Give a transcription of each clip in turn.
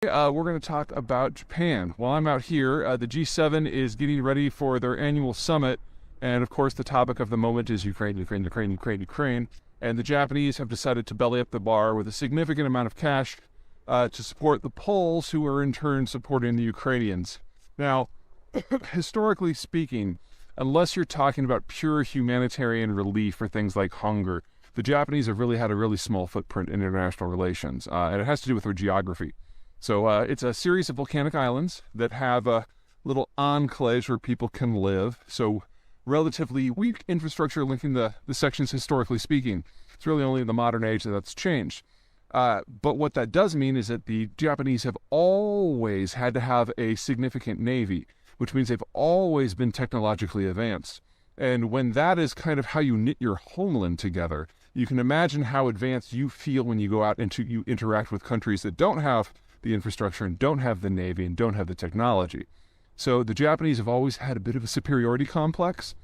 We're going to talk about Japan. While I'm out here, the G7 is getting ready for their annual summit, and of course the topic of the moment is Ukraine, Ukraine, Ukraine, Ukraine, Ukraine, and the Japanese have decided to belly up the bar with a significant amount of cash to support the Poles, who are in turn supporting the Ukrainians. Now, historically speaking, unless you're talking about pure humanitarian relief for things like hunger, the Japanese have really had a really small footprint in international relations, and it has to do with their geography. So it's a series of volcanic islands that have little enclaves where people can live. So relatively weak infrastructure linking the sections historically speaking. It's really only in the modern age that that's changed. But what that does mean is that the Japanese have always had to have a significant navy, which means they've always been technologically advanced. And when that is kind of how you knit your homeland together, you can imagine how advanced you feel when you go out and you interact with countries that don't have the infrastructure and don't have the navy and don't have the technology. So the Japanese have always had a bit of a superiority complex,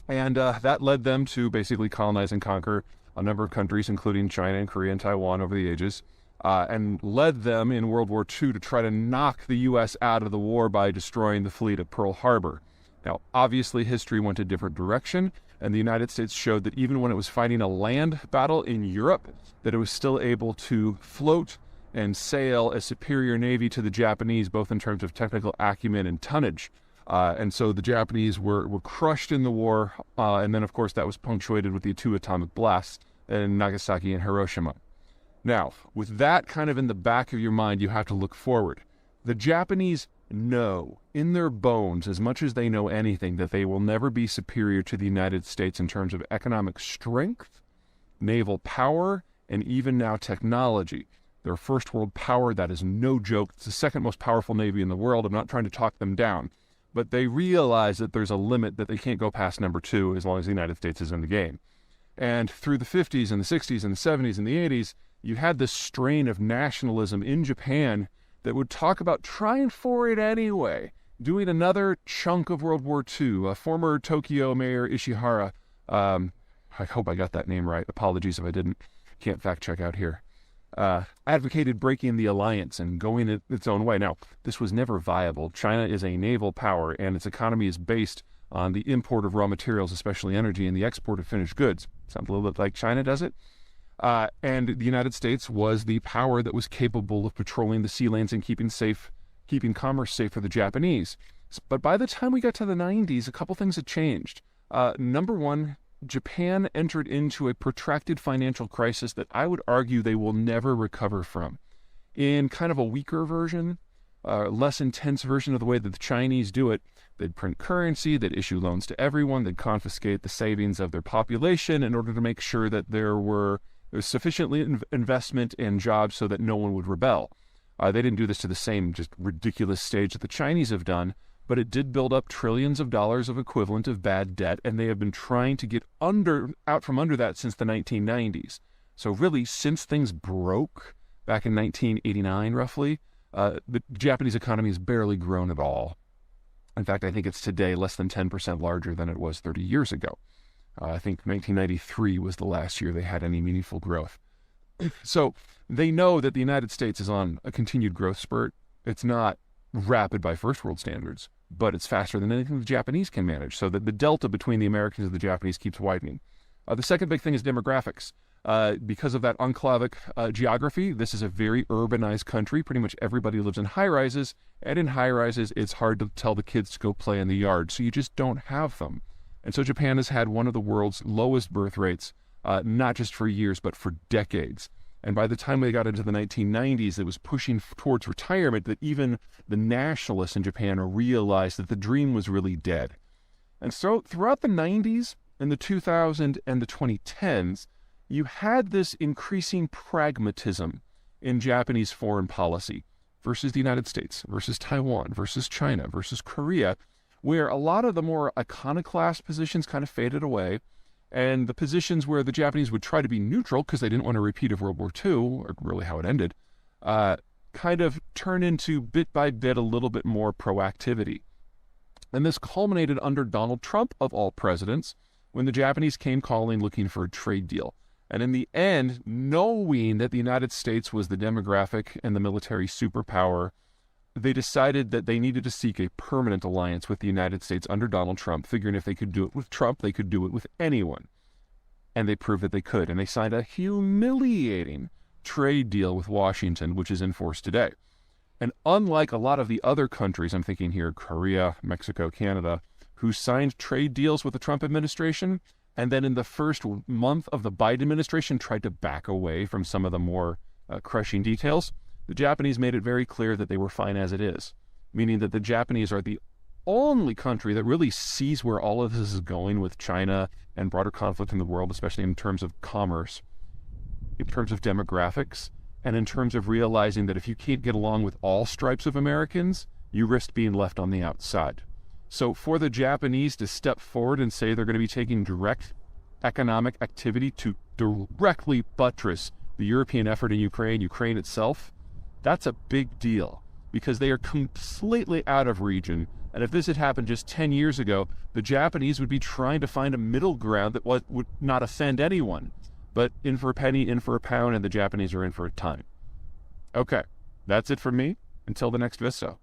and that led them to basically colonize and conquer a number of countries, including China and Korea and Taiwan over the ages, and led them in World War II to try to knock the U.S. out of the war by destroying the fleet at Pearl Harbor. Now, obviously, history went a different direction, and the United States showed that even when it was fighting a land battle in Europe, that it was still able to float and sail a superior navy to the Japanese, both in terms of technical acumen and tonnage. And so the Japanese were crushed in the war, and then, of course, that was punctuated with the 2 atomic blasts in Nagasaki and Hiroshima. Now, with that kind of in the back of your mind, you have to look forward. The Japanese know in their bones, as much as they know anything, that they will never be superior to the United States in terms of economic strength, naval power, and even now technology. They're a first world power. That is no joke. It's the second most powerful navy in the world. I'm not trying to talk them down. But they realize that there's a limit that they can't go past number 2 as long as the United States is in the game. And through the 50s and the 60s and the 70s and the 80s, you had this strain of nationalism in Japan that would talk about trying for it anyway, doing another chunk of World War II. Former Tokyo Mayor Ishihara, I hope I got that name right. Apologies if I didn't. Can't fact check out here. Advocated breaking the alliance and going its own way. Now, this was never viable. China is a naval power, and its economy is based on the import of raw materials, especially energy, and the export of finished goods. Sounds a little bit like China does it. And the United States was the power that was capable of patrolling the sea lanes and keeping commerce safe for the Japanese. But by the time we got to the 90s, a couple things had changed. Number one, Japan entered into a protracted financial crisis that I would argue they will never recover from. In kind of a weaker version, less intense version of the way that the Chinese do it, they'd print currency, they'd issue loans to everyone, they'd confiscate the savings of their population in order to make sure that there was sufficient investment and jobs so that no one would rebel. They didn't do this to the same just ridiculous stage that the Chinese have done, but it did build up trillions of dollars of equivalent of bad debt, and they have been trying to get out from under that since the 1990s. So really, since things broke back in 1989, roughly, the Japanese economy has barely grown at all. In fact, I think it's today less than 10% larger than it was 30 years ago. I think 1993 was the last year they had any meaningful growth. So they know that the United States is on a continued growth spurt. It's not rapid by first world standards, but it's faster than anything the Japanese can manage. So that the delta between the Americans and the Japanese keeps widening. The second big thing is demographics. Because of that enclavic geography, this is a very urbanized country. Pretty much everybody lives in high-rises, and in high-rises, it's hard to tell the kids to go play in the yard, so you just don't have them. And so Japan has had one of the world's lowest birth rates, not just for years, but for decades. And by the time we got into the 1990s, it was pushing towards retirement that even the nationalists in Japan realized that the dream was really dead. And so throughout the 90s and the 2000s and the 2010s, you had this increasing pragmatism in Japanese foreign policy versus the United States, versus Taiwan, versus China, versus Korea, where a lot of the more iconoclast positions kind of faded away, and the positions where the Japanese would try to be neutral because they didn't want a repeat of World War II, or really how it ended, kind of turned into bit by bit a little bit more proactivity. And this culminated under Donald Trump, of all presidents, when the Japanese came calling looking for a trade deal. And in the end, knowing that the United States was the demographic and the military superpower, they decided that they needed to seek a permanent alliance with the United States under Donald Trump, figuring if they could do it with Trump, they could do it with anyone. And they proved that they could. And they signed a humiliating trade deal with Washington, which is in force today. And unlike a lot of the other countries, I'm thinking here, Korea, Mexico, Canada, who signed trade deals with the Trump administration, and then in the first month of the Biden administration tried to back away from some of the more crushing details, the Japanese made it very clear that they were fine as it is, meaning that the Japanese are the only country that really sees where all of this is going with China and broader conflict in the world, especially in terms of commerce, in terms of demographics, and in terms of realizing that if you can't get along with all stripes of Americans, you risk being left on the outside. So for the Japanese to step forward and say they're going to be taking direct economic activity to directly buttress the European effort in Ukraine itself, that's a big deal because they are completely out of region. And if this had happened just 10 years ago, the Japanese would be trying to find a middle ground that would not offend anyone. But in for a penny, in for a pound, and the Japanese are in for a time. Okay, that's it from me. Until the next Visto.